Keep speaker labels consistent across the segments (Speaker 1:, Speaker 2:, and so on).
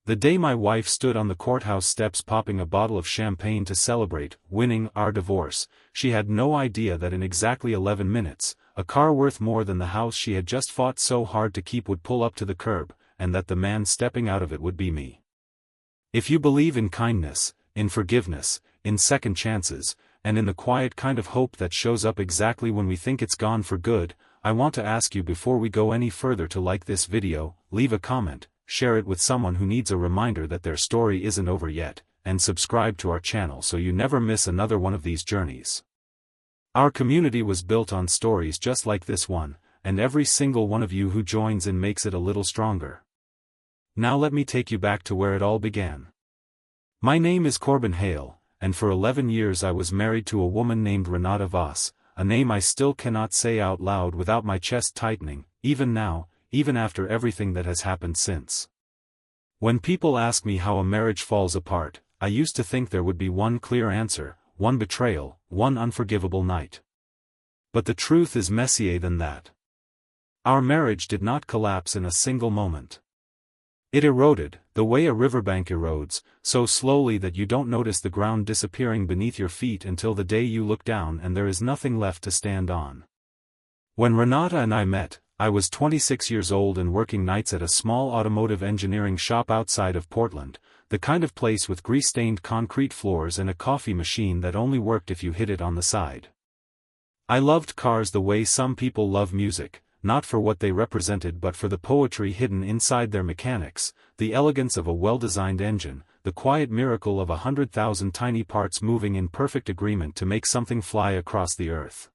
Speaker 1: The day my wife stood on the courthouse steps popping a bottle of champagne to celebrate winning our divorce, she had no idea that in exactly 11 minutes, a car worth more than the house she had just fought so hard to keep would pull up to the curb, and that the man stepping out of it would be me. If you believe in kindness, in forgiveness, in second chances, and in the quiet kind of hope that shows up exactly when we think it's gone for good, I want to ask you before we go any further to like this video, leave a comment, share it with someone who needs a reminder that their story isn't over yet, and subscribe to our channel so you never miss another one of these journeys. Our community was built on stories just like this one, and every single one of you who joins in makes it a little stronger. Now let me take you back to where it all began. My name is Corbin Hale, and for 11 years I was married to a woman named Renata Voss, a name I still cannot say out loud without my chest tightening, even now, even after everything that has happened since. When people ask me how a marriage falls apart, I used to think there would be one clear answer, one betrayal, one unforgivable night. But the truth is messier than that. Our marriage did not collapse in a single moment. It eroded, the way a riverbank erodes, so slowly that you don't notice the ground disappearing beneath your feet until the day you look down and there is nothing left to stand on. When Renata and I met, I was 26 years old and working nights at a small automotive engineering shop outside of Portland, the kind of place with grease-stained concrete floors and a coffee machine that only worked if you hit it on the side. I loved cars the way some people love music, not for what they represented but for the poetry hidden inside their mechanics, the elegance of a well-designed engine, the quiet miracle of 100,000 tiny parts moving in perfect agreement to make something fly across the earth.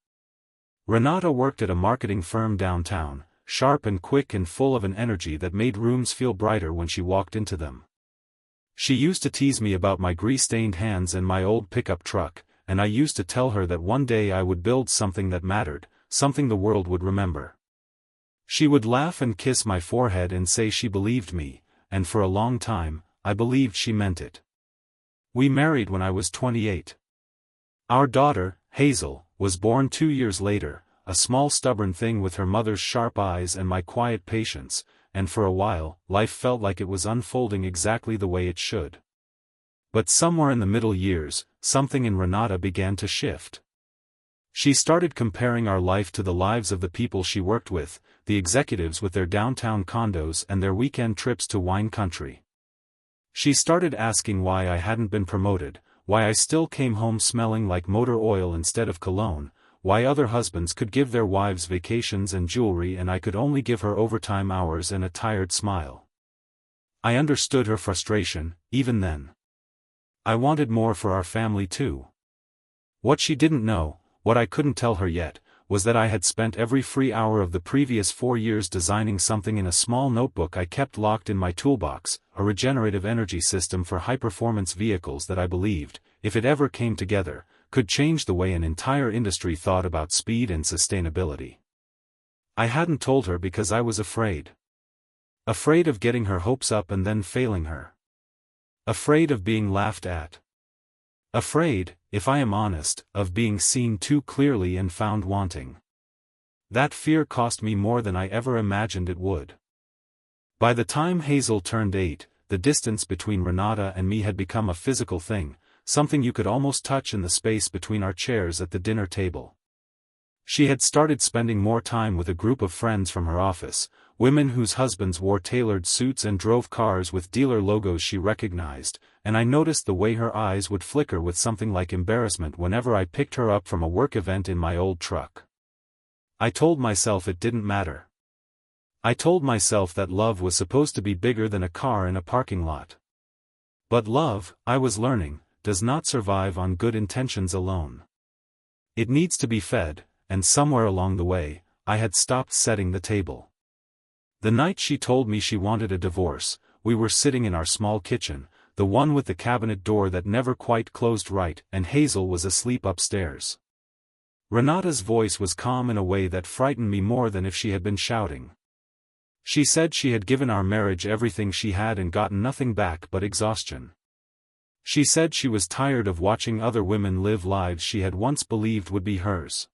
Speaker 1: Renata worked at a marketing firm downtown, sharp and quick and full of an energy that made rooms feel brighter when she walked into them. She used to tease me about my grease-stained hands and my old pickup truck, and I used to tell her that one day I would build something that mattered, something the world would remember. She would laugh and kiss my forehead and say she believed me, and for a long time, I believed she meant it. We married when I was 28. Our daughter, Hazel, was born 2 years later, a small stubborn thing with her mother's sharp eyes and my quiet patience, and for a while, life felt like it was unfolding exactly the way it should. But somewhere in the middle years, something in Renata began to shift. She started comparing our life to the lives of the people she worked with, the executives with their downtown condos and their weekend trips to wine country. She started asking why I hadn't been promoted, why I still came home smelling like motor oil instead of cologne, why other husbands could give their wives vacations and jewelry and I could only give her overtime hours and a tired smile. I understood her frustration, even then. I wanted more for our family too. What she didn't know, what I couldn't tell her yet, was that I had spent every free hour of the previous 4 years designing something in a small notebook I kept locked in my toolbox, a regenerative energy system for high-performance vehicles that I believed, if it ever came together, could change the way an entire industry thought about speed and sustainability. I hadn't told her because I was afraid. Afraid of getting her hopes up and then failing her. Afraid of being laughed at. Afraid, if I am honest, of being seen too clearly and found wanting. That fear cost me more than I ever imagined it would. By the time Hazel turned 8, the distance between Renata and me had become a physical thing, something you could almost touch in the space between our chairs at the dinner table. She had started spending more time with a group of friends from her office, women whose husbands wore tailored suits and drove cars with dealer logos she recognized, and I noticed the way her eyes would flicker with something like embarrassment whenever I picked her up from a work event in my old truck. I told myself it didn't matter. I told myself that love was supposed to be bigger than a car in a parking lot. But love, I was learning, does not survive on good intentions alone. It needs to be fed, and somewhere along the way, I had stopped setting the table. The night she told me she wanted a divorce, we were sitting in our small kitchen, the one with the cabinet door that never quite closed right, and Hazel was asleep upstairs. Renata's voice was calm in a way that frightened me more than if she had been shouting. She said she had given our marriage everything she had and gotten nothing back but exhaustion. She said she was tired of watching other women live lives she had once believed would be hers.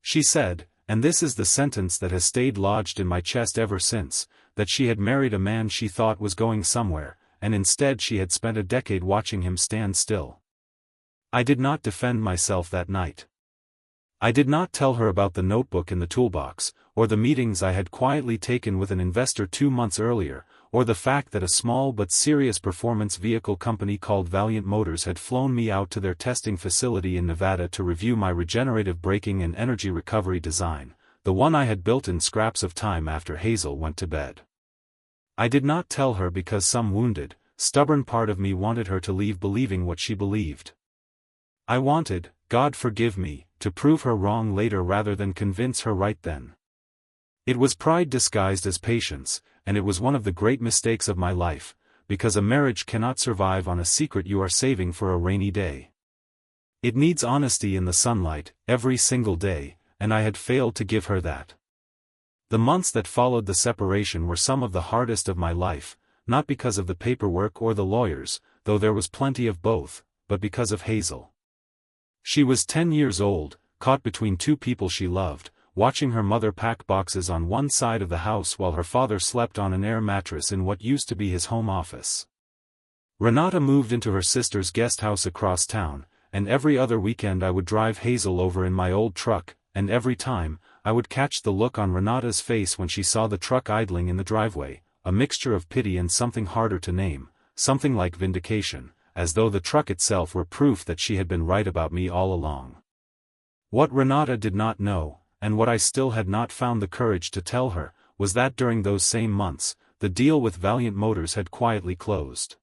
Speaker 1: She said, and this is the sentence that has stayed lodged in my chest ever since, that she had married a man she thought was going somewhere, and instead she had spent a decade watching him stand still. I did not defend myself that night. I did not tell her about the notebook in the toolbox, or the meetings I had quietly taken with an investor 2 months earlier, or the fact that a small but serious performance vehicle company called Valiant Motors had flown me out to their testing facility in Nevada to review my regenerative braking and energy recovery design, the one I had built in scraps of time after Hazel went to bed. I did not tell her because some wounded, stubborn part of me wanted her to leave believing what she believed. I wanted, God forgive me, to prove her wrong later rather than convince her right then. It was pride disguised as patience, and it was one of the great mistakes of my life, because a marriage cannot survive on a secret you are saving for a rainy day. It needs honesty in the sunlight, every single day, and I had failed to give her that. The months that followed the separation were some of the hardest of my life, not because of the paperwork or the lawyers, though there was plenty of both, but because of Hazel. She was 10 years old, caught between two people she loved, watching her mother pack boxes on one side of the house while her father slept on an air mattress in what used to be his home office. Renata moved into her sister's guest house across town, and every other weekend I would drive Hazel over in my old truck, and every time, I would catch the look on Renata's face when she saw the truck idling in the driveway, a mixture of pity and something harder to name, something like vindication, as though the truck itself were proof that she had been right about me all along. What Renata did not know, and what I still had not found the courage to tell her, was that during those same months, the deal with Valiant Motors had quietly closed.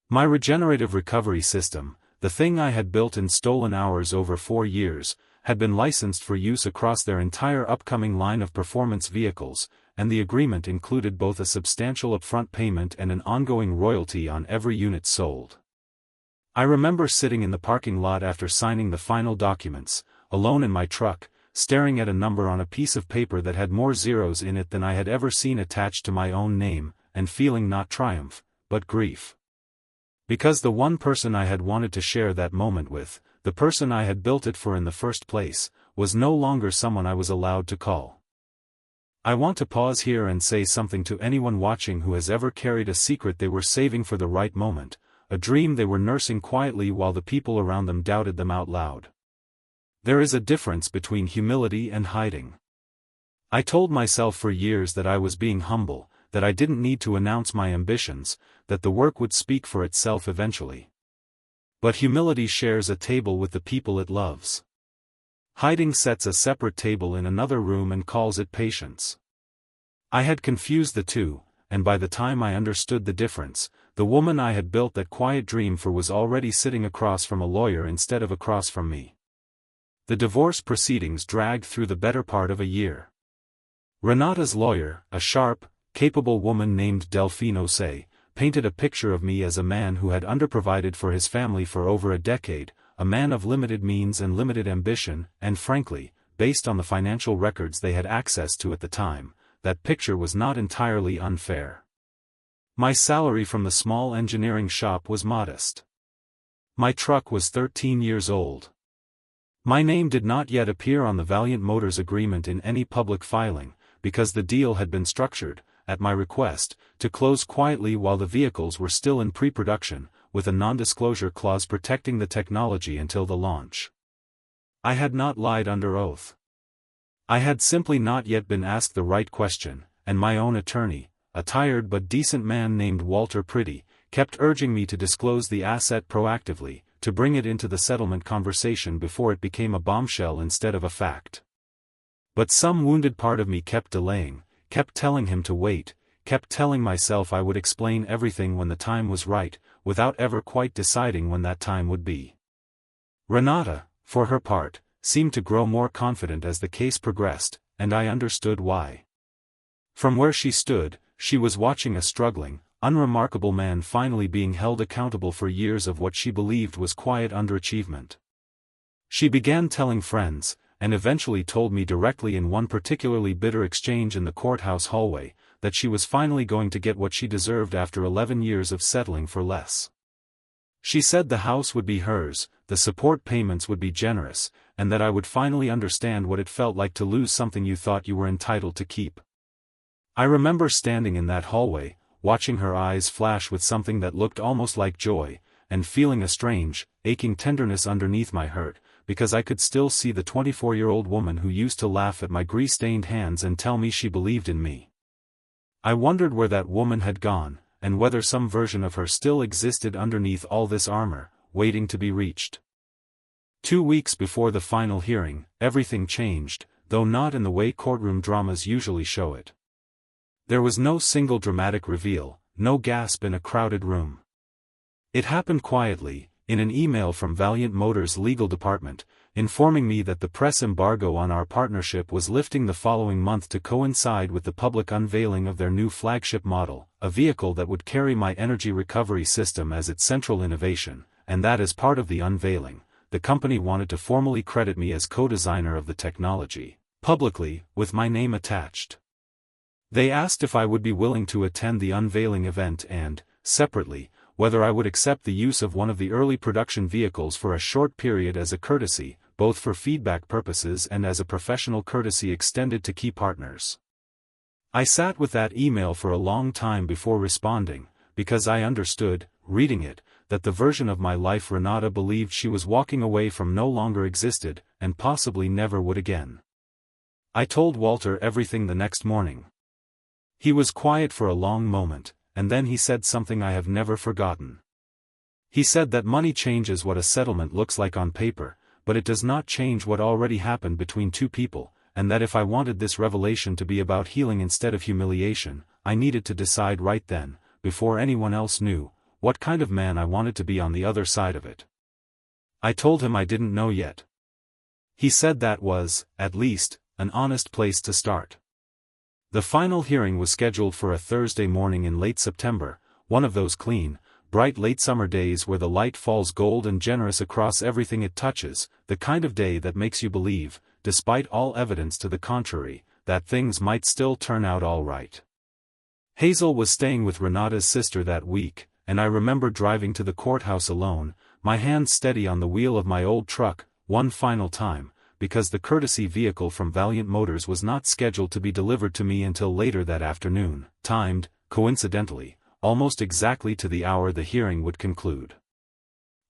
Speaker 1: My regenerative recovery system, the thing I had built in stolen hours over 4 years, had been licensed for use across their entire upcoming line of performance vehicles, and the agreement included both a substantial upfront payment and an ongoing royalty on every unit sold. I remember sitting in the parking lot after signing the final documents, alone in my truck, staring at a number on a piece of paper that had more zeros in it than I had ever seen attached to my own name, and feeling not triumph, but grief. Because the one person I had wanted to share that moment with, the person I had built it for in the first place, was no longer someone I was allowed to call. I want to pause here and say something to anyone watching who has ever carried a secret they were saving for the right moment, a dream they were nursing quietly while the people around them doubted them out loud. There is a difference between humility and hiding. I told myself for years that I was being humble, that I didn't need to announce my ambitions, that the work would speak for itself eventually. But humility shares a table with the people it loves. Hiding sets a separate table in another room and calls it patience. I had confused the two, and by the time I understood the difference, the woman I had built that quiet dream for was already sitting across from a lawyer instead of across from me. The divorce proceedings dragged through the better part of a year. Renata's lawyer, a sharp, capable woman named Delphine Osei, painted a picture of me as a man who had underprovided for his family for over a decade, a man of limited means and limited ambition, and frankly, based on the financial records they had access to at the time, that picture was not entirely unfair. My salary from the small engineering shop was modest. My truck was 13 years old. My name did not yet appear on the Valiant Motors agreement in any public filing, because the deal had been structured, at my request, to close quietly while the vehicles were still in pre-production, with a non-disclosure clause protecting the technology until the launch. I had not lied under oath. I had simply not yet been asked the right question, and my own attorney, a tired but decent man named Walter Pretty, kept urging me to disclose the asset proactively, to bring it into the settlement conversation before it became a bombshell instead of a fact. But some wounded part of me kept delaying, kept telling him to wait, kept telling myself I would explain everything when the time was right, without ever quite deciding when that time would be. Renata, for her part, seemed to grow more confident as the case progressed, and I understood why. From where she stood, she was watching a struggling, unremarkable man finally being held accountable for years of what she believed was quiet underachievement. She began telling friends, and eventually told me directly in one particularly bitter exchange in the courthouse hallway, that she was finally going to get what she deserved after 11 years of settling for less. She said the house would be hers, the support payments would be generous, and that I would finally understand what it felt like to lose something you thought you were entitled to keep. I remember standing in that hallway, watching her eyes flash with something that looked almost like joy, and feeling a strange, aching tenderness underneath my hurt, because I could still see the 24-year-old woman who used to laugh at my grease-stained hands and tell me she believed in me. I wondered where that woman had gone, and whether some version of her still existed underneath all this armor, waiting to be reached. 2 weeks before the final hearing, everything changed, though not in the way courtroom dramas usually show it. There was no single dramatic reveal, no gasp in a crowded room. It happened quietly, in an email from Valiant Motors' legal department, informing me that the press embargo on our partnership was lifting the following month to coincide with the public unveiling of their new flagship model, a vehicle that would carry my energy recovery system as its central innovation, and that as part of the unveiling, the company wanted to formally credit me as co-designer of the technology, publicly, with my name attached. They asked if I would be willing to attend the unveiling event and, separately, whether I would accept the use of one of the early production vehicles for a short period as a courtesy, both for feedback purposes and as a professional courtesy extended to key partners. I sat with that email for a long time before responding, because I understood, reading it, that the version of my life Renata believed she was walking away from no longer existed, and possibly never would again. I told Walter everything the next morning. He was quiet for a long moment, and then he said something I have never forgotten. He said that money changes what a settlement looks like on paper, but it does not change what already happened between two people, and that if I wanted this revelation to be about healing instead of humiliation, I needed to decide right then, before anyone else knew, what kind of man I wanted to be on the other side of it. I told him I didn't know yet. He said that was, at least, an honest place to start. The final hearing was scheduled for a Thursday morning in late September, one of those clean, bright late summer days where the light falls gold and generous across everything it touches, the kind of day that makes you believe, despite all evidence to the contrary, that things might still turn out all right. Hazel was staying with Renata's sister that week, and I remember driving to the courthouse alone, my hand steady on the wheel of my old truck, one final time, because the courtesy vehicle from Valiant Motors was not scheduled to be delivered to me until later that afternoon, timed, coincidentally, almost exactly to the hour the hearing would conclude.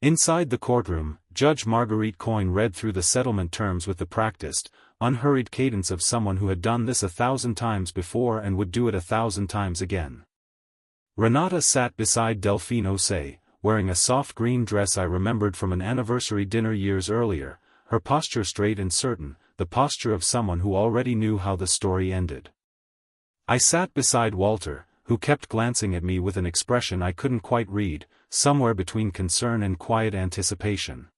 Speaker 1: Inside the courtroom, Judge Marguerite Coyne read through the settlement terms with the practiced, unhurried cadence of someone who had done this 1,000 times before and would do it 1,000 times again. Renata sat beside Delphine Osei, wearing a soft green dress I remembered from an anniversary dinner years earlier, her posture straight and certain, the posture of someone who already knew how the story ended. I sat beside Walter, who kept glancing at me with an expression I couldn't quite read, somewhere between concern and quiet anticipation.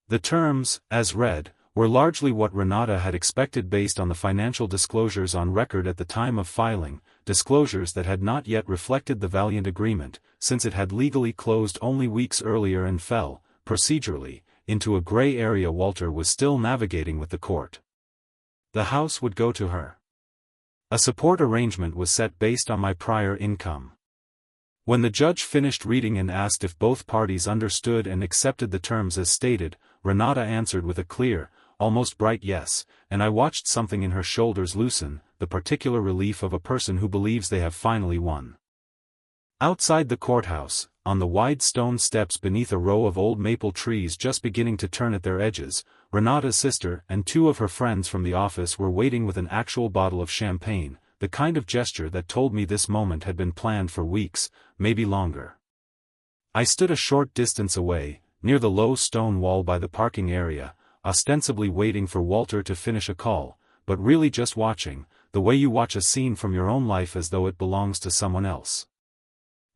Speaker 1: The terms, as read, were largely what Renata had expected based on the financial disclosures on record at the time of filing, disclosures that had not yet reflected the Valiant agreement, since it had legally closed only weeks earlier and fell, procedurally, into a gray area Walter was still navigating with the court. The house would go to her. A support arrangement was set based on my prior income. When the judge finished reading and asked if both parties understood and accepted the terms as stated, Renata answered with a clear, almost bright yes, and I watched something in her shoulders loosen, the particular relief of a person who believes they have finally won. Outside the courthouse, on the wide stone steps beneath a row of old maple trees just beginning to turn at their edges, Renata's sister and 2 of her friends from the office were waiting with an actual bottle of champagne, the kind of gesture that told me this moment had been planned for weeks, maybe longer. I stood a short distance away, near the low stone wall by the parking area, ostensibly waiting for Walter to finish a call, but really just watching, the way you watch a scene from your own life as though it belongs to someone else.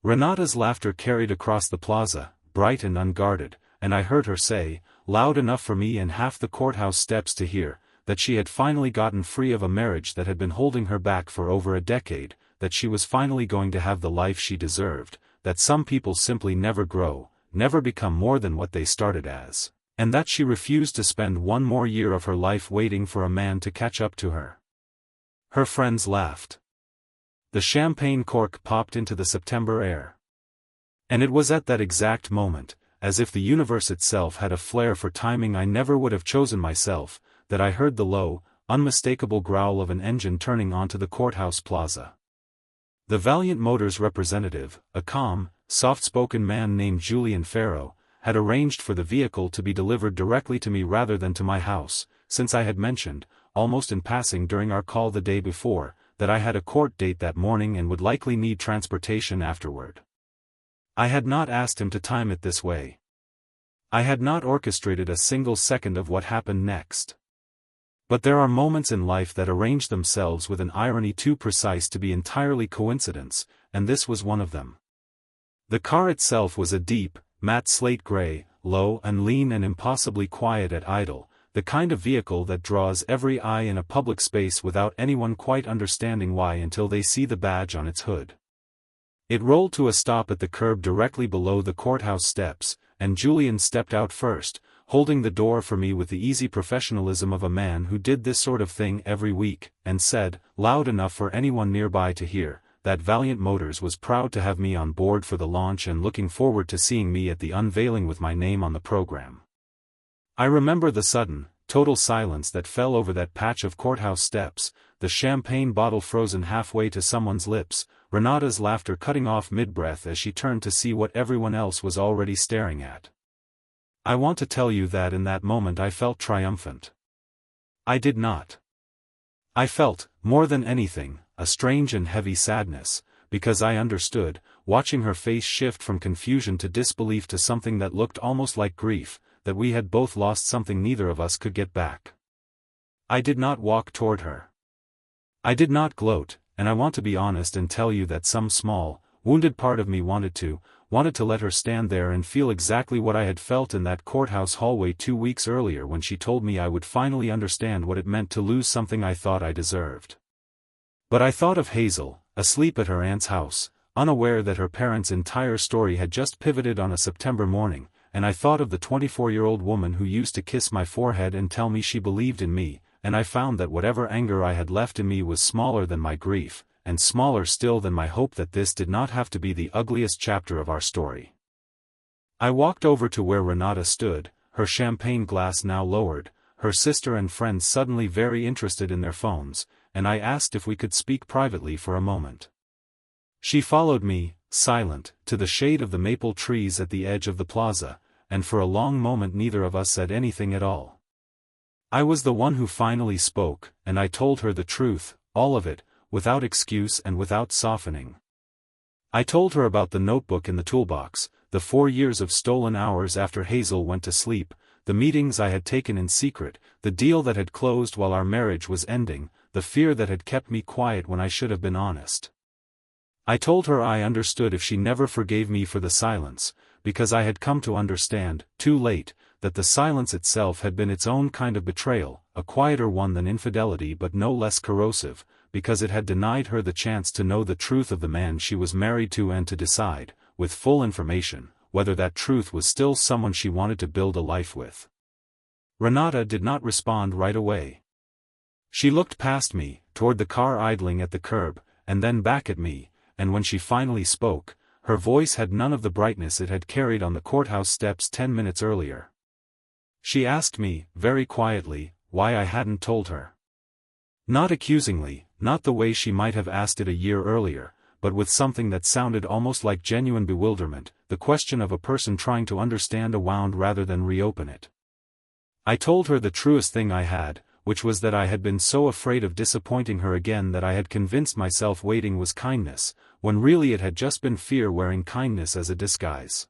Speaker 1: Renata's laughter carried across the plaza, bright and unguarded, and I heard her say, loud enough for me and half the courthouse steps to hear, that she had finally gotten free of a marriage that had been holding her back for over a decade, that she was finally going to have the life she deserved, that some people simply never grow, never become more than what they started as, and that she refused to spend one more year of her life waiting for a man to catch up to her. Her friends laughed. The champagne cork popped into the September air. And it was at that exact moment, as if the universe itself had a flair for timing I never would have chosen myself, that I heard the low, unmistakable growl of an engine turning onto the courthouse plaza. The Valiant Motors representative, a calm, soft-spoken man named Julian Farrow, had arranged for the vehicle to be delivered directly to me rather than to my house, since I had mentioned, almost in passing during our call the day before, that I had a court date that morning and would likely need transportation afterward. I had not asked him to time it this way. I had not orchestrated a single second of what happened next. But there are moments in life that arrange themselves with an irony too precise to be entirely coincidence, and this was one of them. The car itself was a deep, matte slate gray, low and lean and impossibly quiet at idle, the kind of vehicle that draws every eye in a public space without anyone quite understanding why until they see the badge on its hood. It rolled to a stop at the curb directly below the courthouse steps, and Julian stepped out first, holding the door for me with the easy professionalism of a man who did this sort of thing every week, and said, loud enough for anyone nearby to hear, that Valiant Motors was proud to have me on board for the launch and looking forward to seeing me at the unveiling with my name on the program. I remember the sudden, total silence that fell over that patch of courthouse steps, the champagne bottle frozen halfway to someone's lips, Renata's laughter cutting off mid-breath as she turned to see what everyone else was already staring at. I want to tell you that in that moment I felt triumphant. I did not. I felt, more than anything, a strange and heavy sadness, because I understood, watching her face shift from confusion to disbelief to something that looked almost like grief, that we had both lost something neither of us could get back. I did not walk toward her. I did not gloat, and I want to be honest and tell you that some small, wounded part of me wanted to let her stand there and feel exactly what I had felt in that courthouse hallway 2 weeks earlier when she told me I would finally understand what it meant to lose something I thought I deserved. But I thought of Hazel, asleep at her aunt's house, unaware that her parents' entire story had just pivoted on a September morning, and I thought of the 24-year-old woman who used to kiss my forehead and tell me she believed in me, and I found that whatever anger I had left in me was smaller than my grief, and smaller still than my hope that this did not have to be the ugliest chapter of our story. I walked over to where Renata stood, her champagne glass now lowered, her sister and friends suddenly very interested in their phones, and I asked if we could speak privately for a moment. She followed me, silent, to the shade of the maple trees at the edge of the plaza, and for a long moment neither of us said anything at all. I was the one who finally spoke, and I told her the truth, all of it, without excuse and without softening. I told her about the notebook in the toolbox, the 4 years of stolen hours after Hazel went to sleep, the meetings I had taken in secret, the deal that had closed while our marriage was ending, the fear that had kept me quiet when I should have been honest. I told her I understood if she never forgave me for the silence, because I had come to understand, too late, that the silence itself had been its own kind of betrayal, a quieter one than infidelity but no less corrosive, because it had denied her the chance to know the truth of the man she was married to and to decide, with full information, whether that truth was still someone she wanted to build a life with. Renata did not respond right away. She looked past me, toward the car idling at the curb, and then back at me, and when she finally spoke, her voice had none of the brightness it had carried on the courthouse steps 10 minutes earlier. She asked me, very quietly, why I hadn't told her. Not accusingly, not the way she might have asked it a year earlier, but with something that sounded almost like genuine bewilderment, the question of a person trying to understand a wound rather than reopen it. I told her the truest thing I had, which was that I had been so afraid of disappointing her again that I had convinced myself waiting was kindness, when really it had just been fear wearing kindness as a disguise.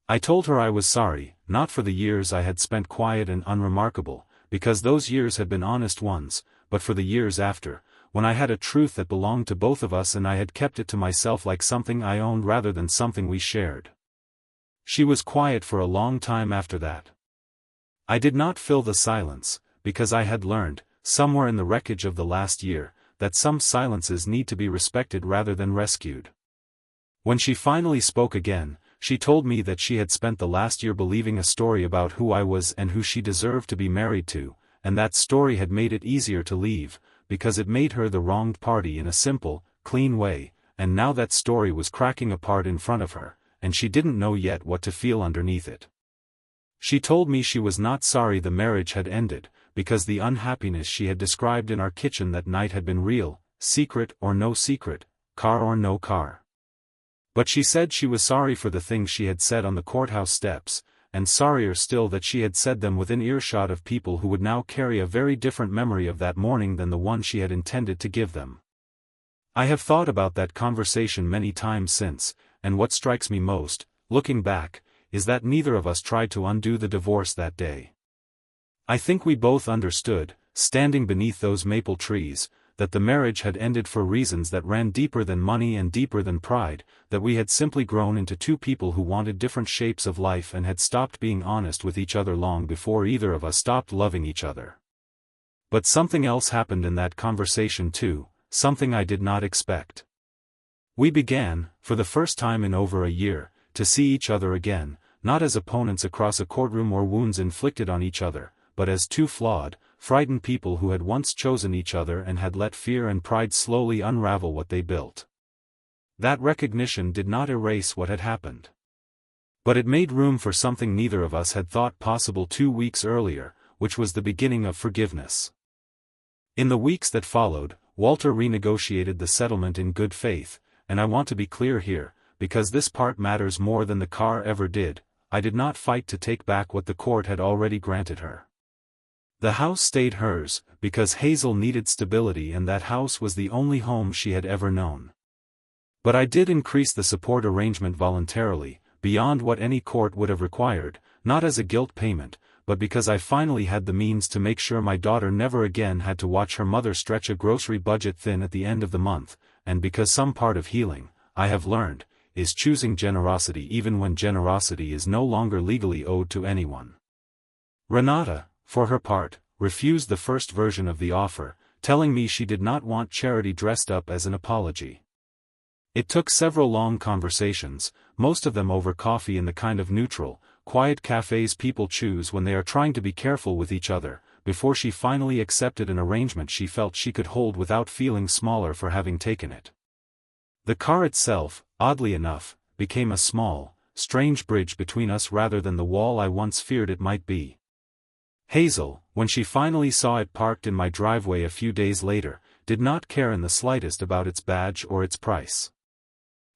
Speaker 1: I told her I was sorry, not for the years I had spent quiet and unremarkable, because those years had been honest ones, but for the years after, when I had a truth that belonged to both of us and I had kept it to myself like something I owned rather than something we shared. She was quiet for a long time after that. I did not fill the silence, because I had learned, somewhere in the wreckage of the last year, that some silences need to be respected rather than rescued. When she finally spoke again, she told me that she had spent the last year believing a story about who I was and who she deserved to be married to, and that story had made it easier to leave, because it made her the wronged party in a simple, clean way, and now that story was cracking apart in front of her, and she didn't know yet what to feel underneath it. She told me she was not sorry the marriage had ended, because the unhappiness she had described in our kitchen that night had been real, secret or no secret, car or no car. But she said she was sorry for the things she had said on the courthouse steps, and sorrier still that she had said them within earshot of people who would now carry a very different memory of that morning than the one she had intended to give them. I have thought about that conversation many times since, and what strikes me most, looking back, is that neither of us tried to undo the divorce that day. I think we both understood, standing beneath those maple trees, that the marriage had ended for reasons that ran deeper than money and deeper than pride, that we had simply grown into two people who wanted different shapes of life and had stopped being honest with each other long before either of us stopped loving each other. But something else happened in that conversation too, something I did not expect. We began, for the first time in over a year, to see each other again, not as opponents across a courtroom or wounds inflicted on each other, but as two flawed, frightened people who had once chosen each other and had let fear and pride slowly unravel what they built. That recognition did not erase what had happened. But it made room for something neither of us had thought possible 2 weeks earlier, which was the beginning of forgiveness. In the weeks that followed, Walter renegotiated the settlement in good faith, and I want to be clear here, because this part matters more than the car ever did. I did not fight to take back what the court had already granted her. The house stayed hers, because Hazel needed stability and that house was the only home she had ever known. But I did increase the support arrangement voluntarily, beyond what any court would have required, not as a guilt payment, but because I finally had the means to make sure my daughter never again had to watch her mother stretch a grocery budget thin at the end of the month, and because some part of healing, I have learned, is choosing generosity even when generosity is no longer legally owed to anyone. Renata, for her part, refused the first version of the offer, telling me she did not want charity dressed up as an apology. It took several long conversations, most of them over coffee in the kind of neutral, quiet cafes people choose when they are trying to be careful with each other, before she finally accepted an arrangement she felt she could hold without feeling smaller for having taken it. The car itself, oddly enough, became a small, strange bridge between us rather than the wall I once feared it might be. Hazel, when she finally saw it parked in my driveway a few days later, did not care in the slightest about its badge or its price.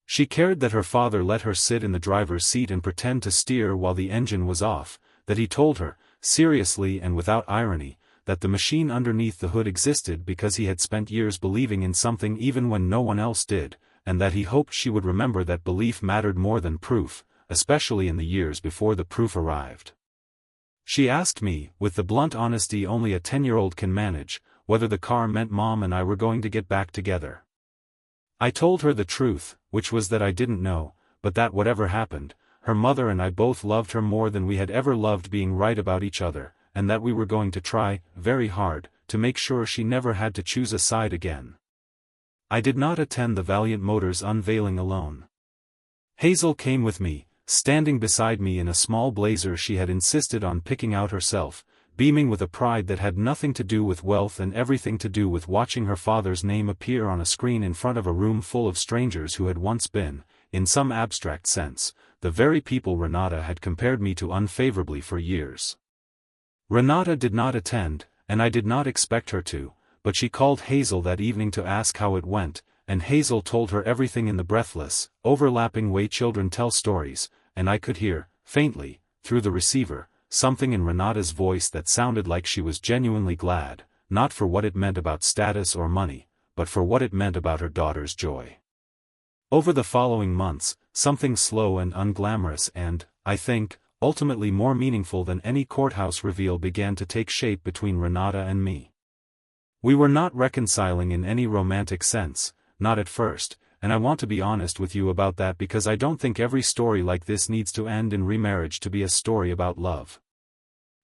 Speaker 1: She cared that her father let her sit in the driver's seat and pretend to steer while the engine was off, that he told her, seriously and without irony, that the machine underneath the hood existed because he had spent years believing in something even when no one else did, and that he hoped she would remember that belief mattered more than proof, especially in the years before the proof arrived. She asked me, with the blunt honesty only a 10-year-old can manage, whether the car meant Mom and I were going to get back together. I told her the truth, which was that I didn't know, but that whatever happened, her mother and I both loved her more than we had ever loved being right about each other, and that we were going to try, very hard, to make sure she never had to choose a side again. I did not attend the Valiant Motors unveiling alone. Hazel came with me, standing beside me in a small blazer she had insisted on picking out herself, beaming with a pride that had nothing to do with wealth and everything to do with watching her father's name appear on a screen in front of a room full of strangers who had once been, in some abstract sense, the very people Renata had compared me to unfavorably for years. Renata did not attend, and I did not expect her to, but she called Hazel that evening to ask how it went, and Hazel told her everything in the breathless, overlapping way children tell stories, and I could hear, faintly, through the receiver, something in Renata's voice that sounded like she was genuinely glad, not for what it meant about status or money, but for what it meant about her daughter's joy. Over the following months, something slow and unglamorous and, I think, ultimately more meaningful than any courthouse reveal began to take shape between Renata and me. We were not reconciling in any romantic sense, not at first, and I want to be honest with you about that because I don't think every story like this needs to end in remarriage to be a story about love.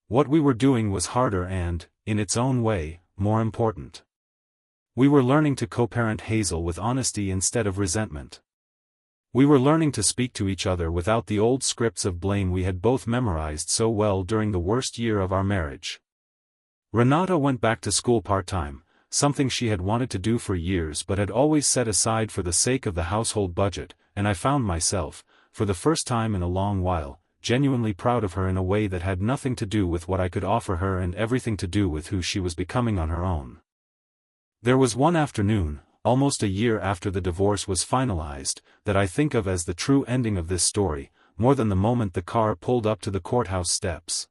Speaker 1: What we were doing was harder and, in its own way, more important. We were learning to co-parent Hazel with honesty instead of resentment. We were learning to speak to each other without the old scripts of blame we had both memorized so well during the worst year of our marriage. Renata went back to school part-time, something she had wanted to do for years but had always set aside for the sake of the household budget, and I found myself, for the first time in a long while, genuinely proud of her in a way that had nothing to do with what I could offer her and everything to do with who she was becoming on her own. There was one afternoon, almost a year after the divorce was finalized, that I think of as the true ending of this story, more than the moment the car pulled up to the courthouse steps.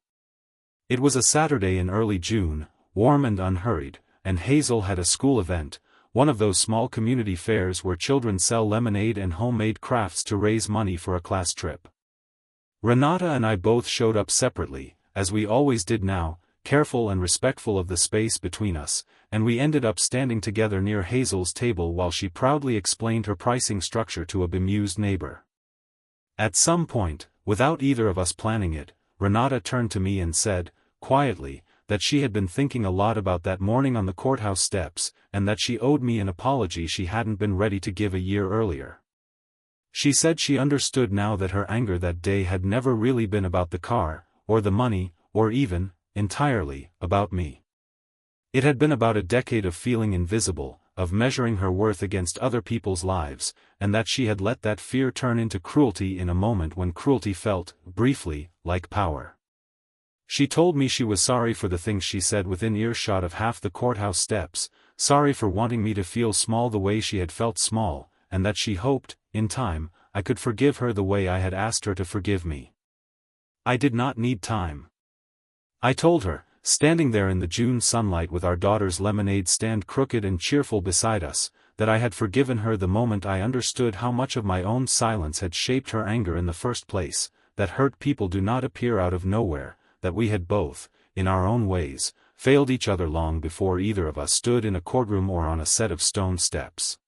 Speaker 1: It was a Saturday in early June, warm and unhurried, and Hazel had a school event, one of those small community fairs where children sell lemonade and homemade crafts to raise money for a class trip. Renata and I both showed up separately, as we always did now, careful and respectful of the space between us, and we ended up standing together near Hazel's table while she proudly explained her pricing structure to a bemused neighbor. At some point, without either of us planning it, Renata turned to me and said, quietly, that she had been thinking a lot about that morning on the courthouse steps, and that she owed me an apology she hadn't been ready to give a year earlier. She said she understood now that her anger that day had never really been about the car, or the money, or even, entirely, about me. It had been about a decade of feeling invisible, of measuring her worth against other people's lives, and that she had let that fear turn into cruelty in a moment when cruelty felt, briefly, like power. She told me she was sorry for the things she said within earshot of half the courthouse steps, sorry for wanting me to feel small the way she had felt small, and that she hoped, in time, I could forgive her the way I had asked her to forgive me. I did not need time. I told her, standing there in the June sunlight with our daughter's lemonade stand crooked and cheerful beside us, that I had forgiven her the moment I understood how much of my own silence had shaped her anger in the first place, that hurt people do not appear out of nowhere, that we had both, in our own ways, failed each other long before either of us stood in a courtroom or on a set of stone steps.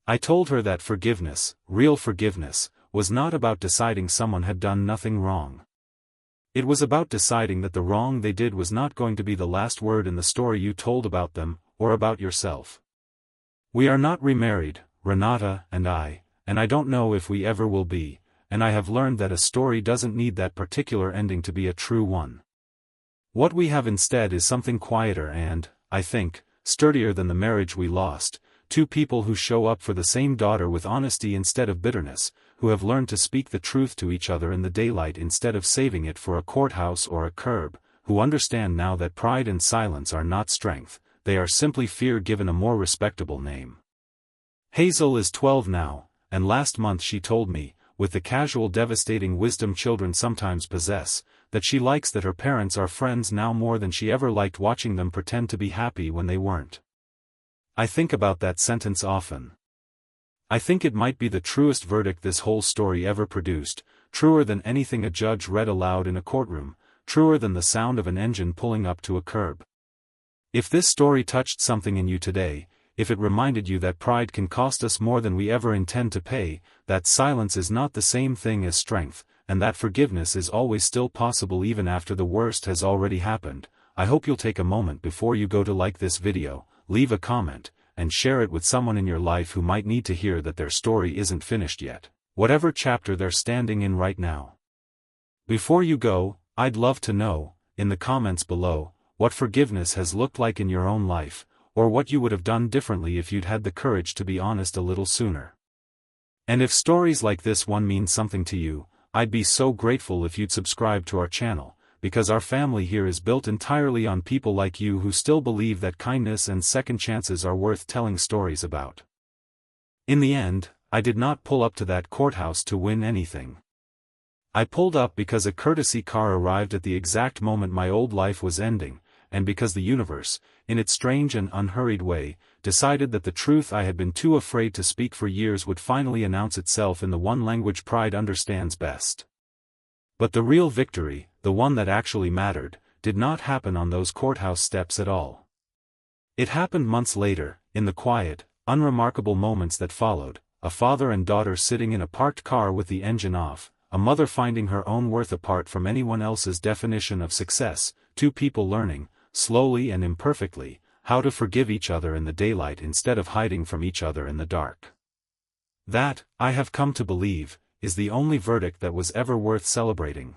Speaker 1: I told her that forgiveness, real forgiveness, was not about deciding someone had done nothing wrong. It was about deciding that the wrong they did was not going to be the last word in the story you told about them, or about yourself. We are not remarried, Renata and I don't know if we ever will be, and I have learned that a story doesn't need that particular ending to be a true one. What we have instead is something quieter and, I think, sturdier than the marriage we lost, two people who show up for the same daughter with honesty instead of bitterness, who have learned to speak the truth to each other in the daylight instead of saving it for a courthouse or a curb, who understand now that pride and silence are not strength, they are simply fear given a more respectable name. Hazel is 12 now, and last month she told me, with the casual devastating wisdom children sometimes possess, that she likes that her parents are friends now more than she ever liked watching them pretend to be happy when they weren't. I think about that sentence often. I think it might be the truest verdict this whole story ever produced, truer than anything a judge read aloud in a courtroom, truer than the sound of an engine pulling up to a curb. If this story touched something in you today, if it reminded you that pride can cost us more than we ever intend to pay, that silence is not the same thing as strength, and that forgiveness is always still possible even after the worst has already happened, I hope you'll take a moment before you go to like this video, leave a comment, and share it with someone in your life who might need to hear that their story isn't finished yet, whatever chapter they're standing in right now. Before you go, I'd love to know, in the comments below, what forgiveness has looked like in your own life, or what you would have done differently if you'd had the courage to be honest a little sooner. And if stories like this one mean something to you, I'd be so grateful if you'd subscribe to our channel, because our family here is built entirely on people like you who still believe that kindness and second chances are worth telling stories about. In the end, I did not pull up to that courthouse to win anything. I pulled up because a courtesy car arrived at the exact moment my old life was ending, and because the universe, in its strange and unhurried way, decided that the truth I had been too afraid to speak for years would finally announce itself in the one language pride understands best. But the real victory, the one that actually mattered, did not happen on those courthouse steps at all. It happened months later, in the quiet, unremarkable moments that followed, a father and daughter sitting in a parked car with the engine off, a mother finding her own worth apart from anyone else's definition of success, two people learning, slowly and imperfectly, how to forgive each other in the daylight instead of hiding from each other in the dark. That, I have come to believe, is the only verdict that was ever worth celebrating.